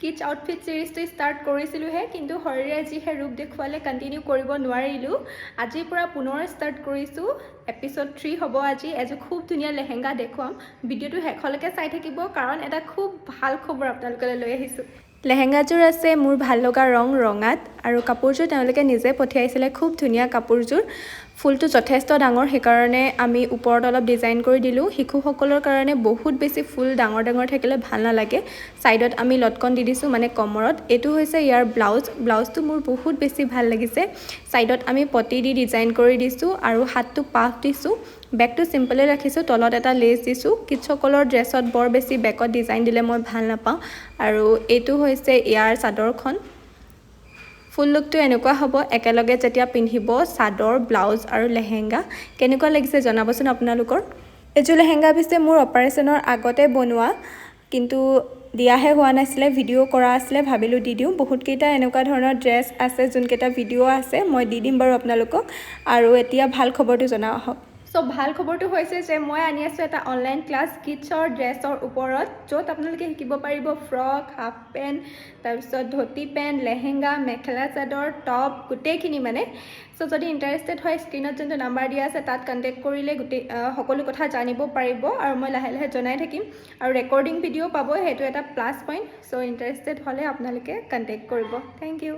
Kids outfit সিৰিজটো start কৰিছিলোঁহে, কিন্তু শৰীৰে যিহে ৰূপ দেখুৱালে কণ্টিনিউ কৰিব নোৱাৰিলোঁ। আজিৰ পৰা পুনৰ ষ্টাৰ্ট কৰিছোঁ। এপিছ'ড 3 হ'ব আজি। এযোৰ খুব ধুনীয়া লেহেংগা দেখুৱাম। ভিডিঅ'টো শেষলৈকে চাই থাকিব, কাৰণ এটা খুব ভাল খবৰ আপোনালোকলৈ লৈ আহিছোঁ। লেহেংগাযোৰ আছে মোৰ ভাল লগা ৰং ৰঙাত, আৰু কাপোৰযোৰ তেওঁলোকে নিজে পঠিয়াইছিলে। খুব ধুনীয়া কাপোৰযোৰ। ফুলটো যথেষ্ট ডাঙৰ, সেইকাৰণে আমি ওপৰত অলপ ডিজাইন কৰি দিলোঁ। শিশুসকলৰ কাৰণে বহুত বেছি ফুল ডাঙৰ ডাঙৰ থাকিলে ভাল নালাগে। ছাইডত আমি লটকন দি দিছোঁ, মানে কমৰত। এইটো হৈছে ইয়াৰ ব্লাউজটো মোৰ বহুত বেছি ভাল লাগিছে। ছাইডত আমি পটি দি ডিজাইন কৰি দিছোঁ, আৰু হাতটো পাফ দিছোঁ। বেকটো চিম্পলে ৰাখিছোঁ, তলত এটা লেচ দিছোঁ। কিডছসকলৰ ড্ৰেছত বৰ বেছি বেকত ডিজাইন দিলে মই ভাল নাপাওঁ। আৰু এইটো হৈছে ইয়াৰ চাদৰখন। ফুল লুকটো এনেকুৱা হ'ব একেলগে যেতিয়া পিন্ধিব, চাদৰ, ব্লাউজ আৰু লেহেংগা। কেনেকুৱা লাগিছে জনাবচোন আপোনালোকৰ। এইযোৰ লেহেংগা পিছে মোৰ অপাৰেশ্যনৰ আগতে বনোৱা, কিন্তু দিয়াহে হোৱা নাছিলে, ভিডিঅ' কৰা আছিলে, ভাবিলোঁ দি দিওঁ। বহুতকেইটা এনেকুৱা ধৰণৰ ড্ৰেছ আছে, যোনকেইটা ভিডিঅ' আছে, মই দি দিম বাৰু আপোনালোকক। আৰু এতিয়া ভাল খবৰটো জনাওঁ আহক। ভাল খবৰটো হৈছে যে মই আনি আছোঁ এটা অনলাইন ক্লাছ কিডছৰ ড্ৰেছৰ ওপৰত, য'ত আপোনালোকে শিকিব পাৰিব ফ্ৰক, হাফ পেণ্ট, তাৰপিছত ধুতি পেণ্ট, লেহেংগা, মেখেলা চাদৰ, টপ, গোটেইখিনি মানে। যদি ইণ্টাৰেষ্টেড হয়, স্ক্ৰীণত যোনটো নাম্বাৰ দিয়া আছে তাত কণ্টেক্ট কৰিলে সকলো কথা জানিব পাৰিব, আৰু মই লাহে লাহে জনাই থাকিম। আৰু ৰেকৰ্ডিং ভিডিঅ' পাব, সেইটো এটা প্লাছ পইণ্ট। ইণ্টাৰেষ্টেড হ'লে আপোনালোকে কণ্টেক্ট কৰিব। Thank U.